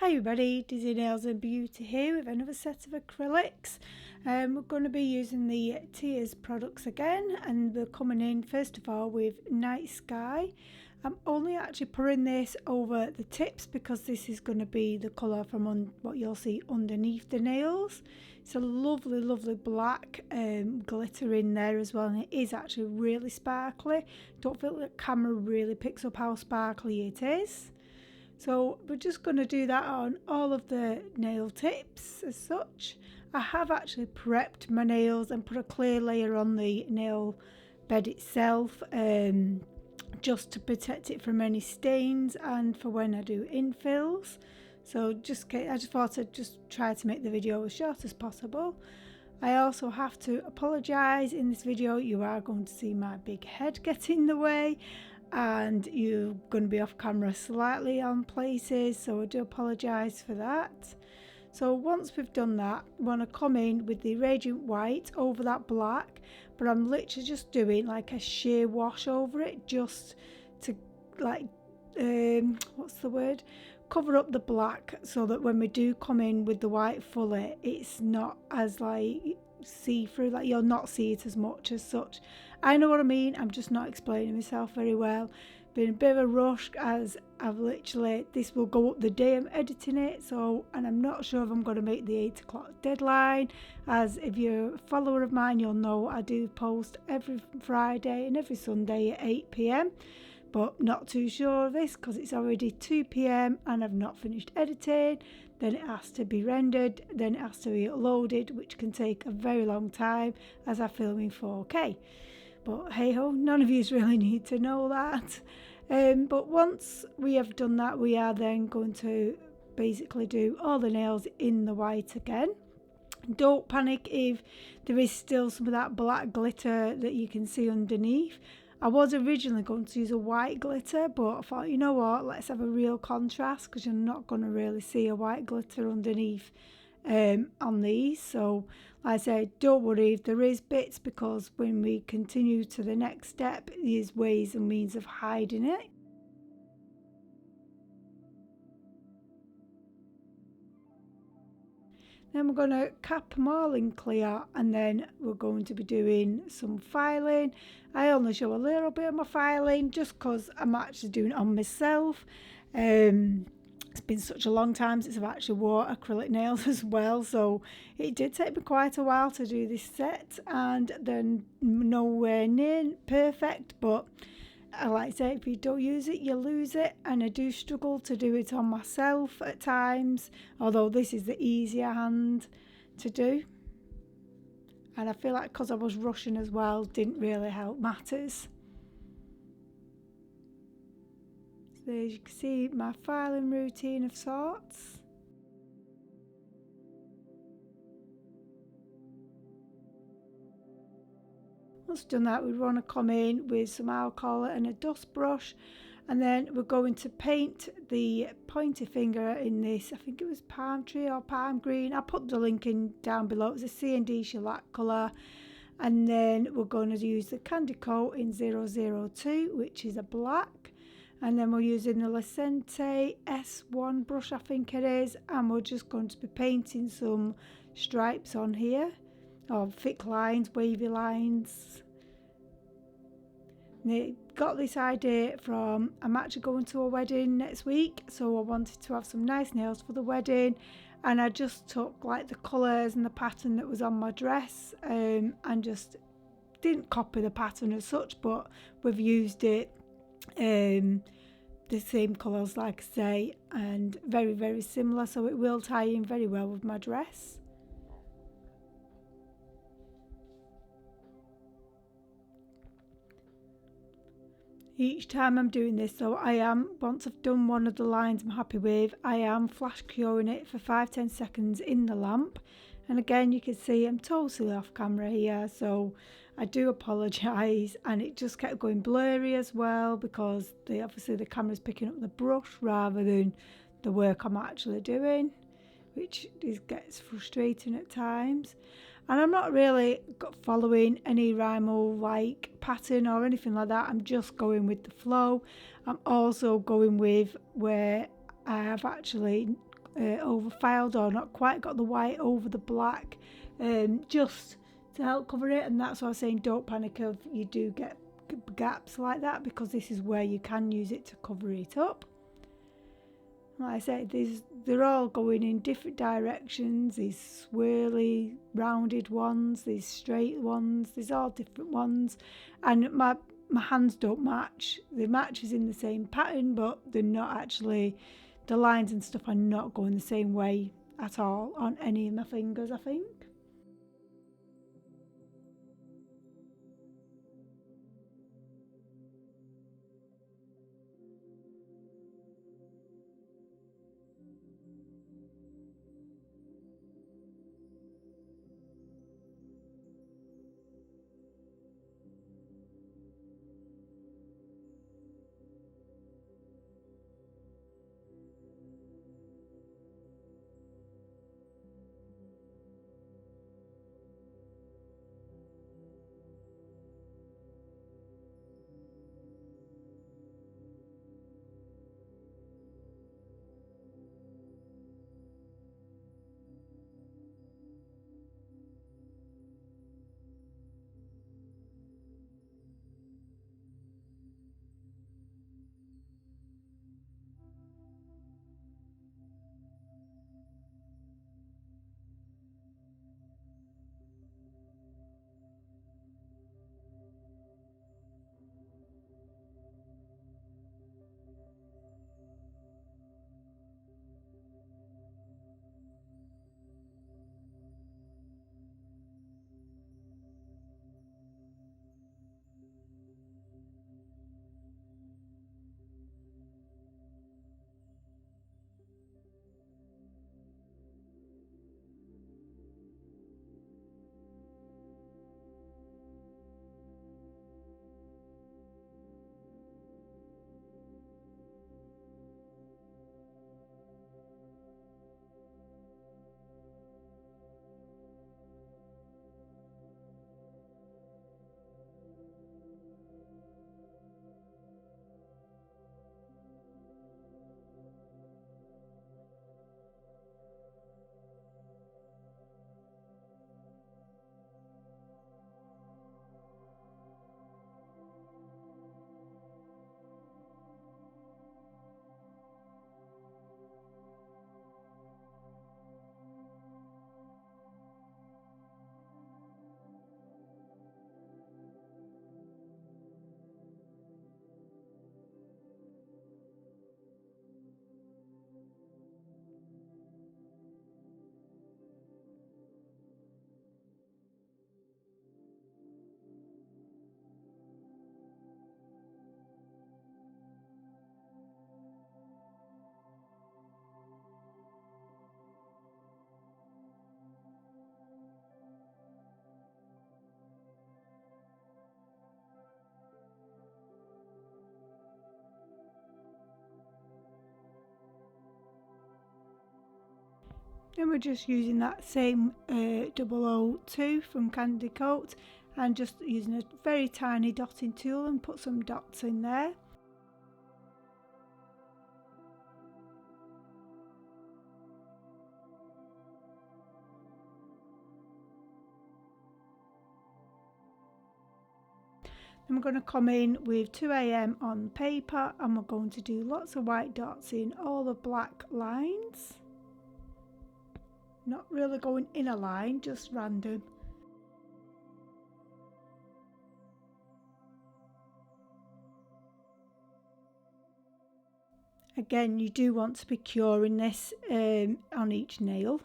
Hi everybody, Dizzy Nails and Beauty here with another set of acrylics. We're going to be using the Tears products again, and we're coming in first of all with Night Sky. I'm only actually putting this over the tips because this is going to be the colour from what you'll see underneath the nails. It's a lovely black glitter in there as well, and it is actually really sparkly. Don't feel the camera really picks up how sparkly it is. So we're just going to do that on all of the nail tips as such. I have actually prepped my nails and put a clear layer on the nail bed itself, just to protect it from any stains and for when I do infills. So I just thought I'd just try to make the video as short as possible. I also have to apologise in this video. You are going to see my big head get in the way, and you're going to be off camera slightly on places, so I do apologise for that. So once we've done that, I want to come in with the Radiant White over that black, but I'm literally just doing like a sheer wash over it, just to cover up the black, so that when we do come in with the white fully, it's not as see-through, like you'll not see it as much as such. I know what I mean, I'm just not explaining myself very well. Been a bit of a rush, as this will go up the day I'm editing it, and I'm not sure if I'm going to make the 8 o'clock deadline, as if you're a follower of mine you'll know I do post every Friday and every Sunday at 8 p.m, but not too sure of this because it's already 2 p.m. and I've not finished editing. Then it has to be rendered, then it has to be uploaded, which can take a very long time as I film in 4K. But hey ho, none of you really need to know that. But once we have done that, we are then going to basically do all the nails in the white again. Don't panic if there is still some of that black glitter that you can see underneath. I was originally going to use a white glitter, but I thought, you know what, let's have a real contrast, because you're not going to really see a white glitter underneath on these. So like I said, don't worry if there is bits, because when we continue to the next step, there's ways and means of hiding it. Then we're going to cap them all in clear, and then we're going to be doing some filing. I only show a little bit of my filing just because I'm actually doing it on myself. It's been such a long time since I've actually wore acrylic nails as well, so it did take me quite a while to do this set, and then nowhere near perfect, but I like to say, if you don't use it, you lose it, and I do struggle to do it on myself at times, although this is the easier hand to do. And I feel like because I was rushing as well, didn't really help matters. So as you can see, my filing routine of sorts. Once done that, we want to come in with some alcohol and a dust brush, and then we're going to paint the pointer finger in this, I think it was palm tree or palm green. I'll put the link in down below. It's a C&D shellac colour. And then we're going to use the Candy Coat in 002, which is a black. And then we're using the Licente S1 brush, I think it is, and we're just going to be painting some stripes on here, or thick lines, wavy lines. I got this idea from, I'm actually going to a wedding next week, so I wanted to have some nice nails for the wedding, and I just took like the colours and the pattern that was on my dress, and just didn't copy the pattern as such, but we've used it, the same colours like I say, and very similar, so it will tie in very well with my dress. Each time I'm doing this, so once I've done one of the lines I'm happy with, I am flash curing it for 5-10 seconds in the lamp. And again, you can see I'm totally off camera here, so I do apologise, and it just kept going blurry as well, because obviously the camera's picking up the brush rather than the work I'm actually doing, which gets frustrating at times. And I'm not really following any rhyme or like pattern or anything like that. I'm just going with the flow. I'm also going with where I have actually over filed or not quite got the white over the black, just to help cover it. And that's why I was saying don't panic if you do get gaps like that, because this is where you can use it to cover it up. Like I said, they're all going in different directions. These swirly rounded ones, these straight ones, there's all different ones, and my hands don't match. They match as in the same pattern, but they're not actually, the lines and stuff are not going the same way at all on any of my fingers, I think. And we're just using that same 002 from Candy Coat, and just using a very tiny dotting tool and put some dots in there. Then we're going to come in with 2 AM on paper, and we're going to do lots of white dots in all the black lines. Not really going in a line, just random. Again, you do want to be curing this on each nail.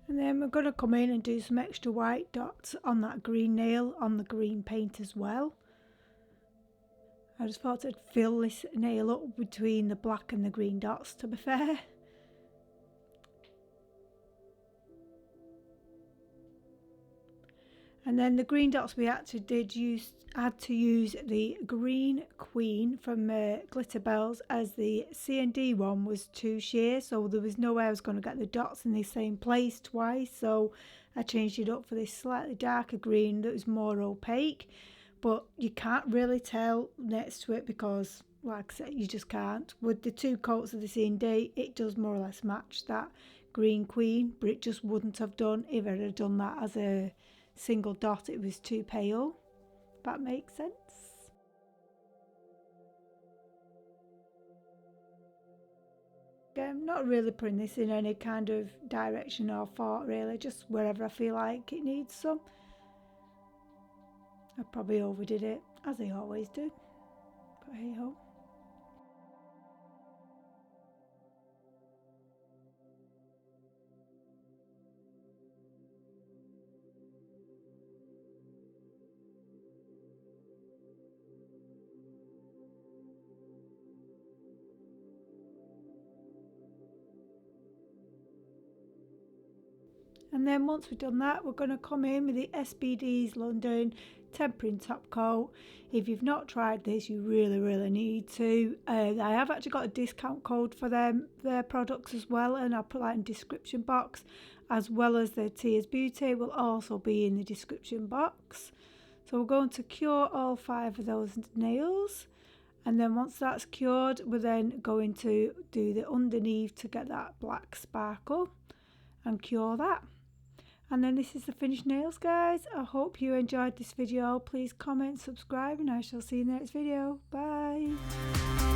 And then we're going to come in and do some extra white dots on that green nail on the green paint as well. I just thought I'd fill this nail up between the black and the green dots, to be fair. And then the green dots we actually had to use the Green Queen from GLITTERBELS, as the C&D one was too sheer, so there was no way I was going to get the dots in the same place twice, so I changed it up for this slightly darker green that was more opaque, but you can't really tell next to it because, like I said, you just can't. With the two coats of the C&D, it does more or less match that Green Queen, but it just wouldn't have done if I had done that as a single dot. It was too pale, if that makes sense. I'm not really putting this in any kind of direction or thought, really, just wherever I feel like it needs some. I probably overdid it, as I always do, but hey ho. And then once we've done that, we're going to come in with the SBD London tempering top coat. If you've not tried this, you really need to. I have actually got a discount code for their products as well, and I'll put that in the description box, as well as their Tears Beauty will also be in the description box. So we're going to cure all 5 of those nails, and then once that's cured, we're then going to do the underneath to get that black sparkle and cure that. And then this is the finished nails, guys. I hope you enjoyed this video. Please comment, subscribe, and I shall see you in the next video. Bye.